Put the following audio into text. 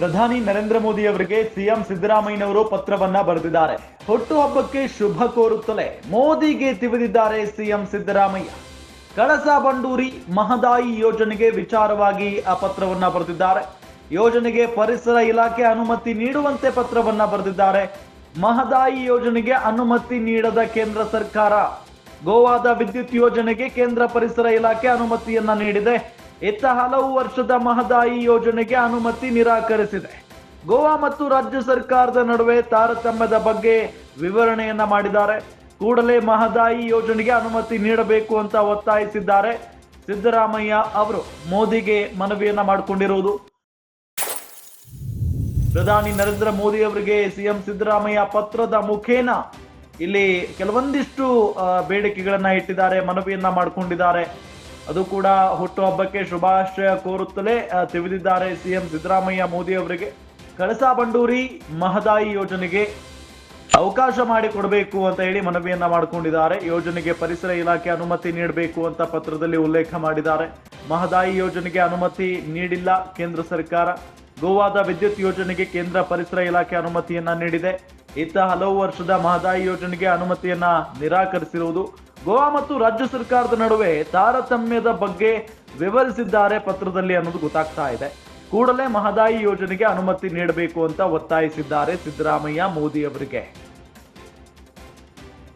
ಪ್ರಧಾನಿ ನರೇಂದ್ರ ಮೋದಿ ಅವರಿಗೆ ಸಿಎಂ ಸಿದ್ದರಾಮಯ್ಯನವರು ಪತ್ರವನ್ನ ಬರೆದಿದ್ದಾರೆ. ಹುಟ್ಟುಹಬ್ಬಕ್ಕೆ ಶುಭ ಕೋರುತ್ತಲೇ ಮೋದಿಗೆ ತಿವಿದಿದ್ದಾರೆ ಸಿಎಂ ಸಿದ್ದರಾಮಯ್ಯ. ಕಳಸಾ ಬಂಡೂರಿ ಮಹದಾಯಿ ಯೋಜನೆಗೆ ವಿಚಾರವಾಗಿ ಆ ಪತ್ರವನ್ನ ಬರೆದಿದ್ದಾರೆ. ಯೋಜನೆಗೆ ಪರಿಸರ ಇಲಾಖೆ ಅನುಮತಿ ನೀಡುವಂತೆ ಪತ್ರವನ್ನ ಬರೆದಿದ್ದಾರೆ. ಮಹದಾಯಿ ಯೋಜನೆಗೆ ಅನುಮತಿ ನೀಡದ ಕೇಂದ್ರ ಸರ್ಕಾರ ಗೋವಾದ ವಿದ್ಯುತ್ ಯೋಜನೆಗೆ ಕೇಂದ್ರ ಪರಿಸರ ಇಲಾಖೆ ಅನುಮತಿಯನ್ನ ನೀಡಿದೆ. ಇತ್ತ ಹಲವು ವರ್ಷದ ಮಹದಾಯಿ ಯೋಜನೆಗೆ ಅನುಮತಿ ನಿರಾಕರಿಸಿದೆ. ಗೋವಾ ಮತ್ತು ರಾಜ್ಯ ಸರ್ಕಾರದ ನಡುವೆ ತಾರತಮ್ಯದ ಬಗ್ಗೆ ವಿವರಣೆಯನ್ನ ಮಾಡಿದ್ದಾರೆ. ಕೂಡಲೇ ಮಹದಾಯಿ ಯೋಜನೆಗೆ ಅನುಮತಿ ನೀಡಬೇಕು ಅಂತ ಒತ್ತಾಯಿಸಿದ್ದಾರೆ. ಸಿದ್ದರಾಮಯ್ಯ ಅವರು ಮೋದಿಗೆ ಮನವಿಯನ್ನ ಮಾಡಿಕೊಂಡಿರುವುದು. ಪ್ರಧಾನಿ ನರೇಂದ್ರ ಮೋದಿ ಅವರಿಗೆ ಸಿಎಂ ಸಿದ್ದರಾಮಯ್ಯ ಪತ್ರದ ಮುಖೇನ ಇಲ್ಲಿ ಕೆಲವೊಂದಿಷ್ಟು ಬೇಡಿಕೆಗಳನ್ನ ಇಟ್ಟಿದ್ದಾರೆ, ಮನವಿಯನ್ನ ಮಾಡಿಕೊಂಡಿದ್ದಾರೆ. ಅದು ಕೂಡ ಹುಟ್ಟುಹಬ್ಬಕ್ಕೆ ಶುಭಾಶಯ ಕೋರುತ್ತಲೇ ತಿವಿದಿದ್ದಾರೆ ಸಿಎಂ ಸಿದ್ದರಾಮಯ್ಯ ಮೋದಿ ಅವರಿಗೆ. ಕಳಸಾ ಬಂಡೂರಿ ಮಹದಾಯಿ ಯೋಜನೆಗೆ ಅವಕಾಶ ಮಾಡಿಕೊಡಬೇಕು ಅಂತ ಹೇಳಿ ಮನವಿಯನ್ನ ಮಾಡಿಕೊಂಡಿದ್ದಾರೆ. ಯೋಜನೆಗೆ ಪರಿಸರ ಇಲಾಖೆ ಅನುಮತಿ ನೀಡಬೇಕು ಅಂತ ಪತ್ರದಲ್ಲಿ ಉಲ್ಲೇಖ ಮಾಡಿದ್ದಾರೆ. ಮಹದಾಯಿ ಯೋಜನೆಗೆ ಅನುಮತಿ ನೀಡಿಲ್ಲ ಕೇಂದ್ರ ಸರ್ಕಾರ. ಗೋವಾದ ವಿದ್ಯುತ್ ಯೋಜನೆಗೆ ಕೇಂದ್ರ ಪರಿಸರ ಇಲಾಖೆ ಅನುಮತಿಯನ್ನ ನೀಡಿದೆ. ಇತ್ತ ಹಲವು ವರ್ಷದ ಮಹದಾಯಿ ಯೋಜನೆಗೆ ಅನುಮತಿಯನ್ನ ನಿರಾಕರಿಸಿರುವುದು. ಗೋವಾ ಮತ್ತು ರಾಜ್ಯ ಸರ್ಕಾರದ ನಡುವೆ ತಾರತಮ್ಯದ ಬಗ್ಗೆ ವಿವರಿಸಿದ್ದಾರೆ ಪತ್ರದಲ್ಲಿ ಅನ್ನೋದು ಗೊತ್ತಾಗ್ತಾ ಇದೆ. ಕೂಡಲೇ ಮಹದಾಯಿ ಯೋಜನೆಗೆ ಅನುಮತಿ ನೀಡಬೇಕು ಅಂತ ಒತ್ತಾಯಿಸಿದ್ದಾರೆ ಸಿದ್ದರಾಮಯ್ಯ ಮೋದಿ ಅವರಿಗೆ.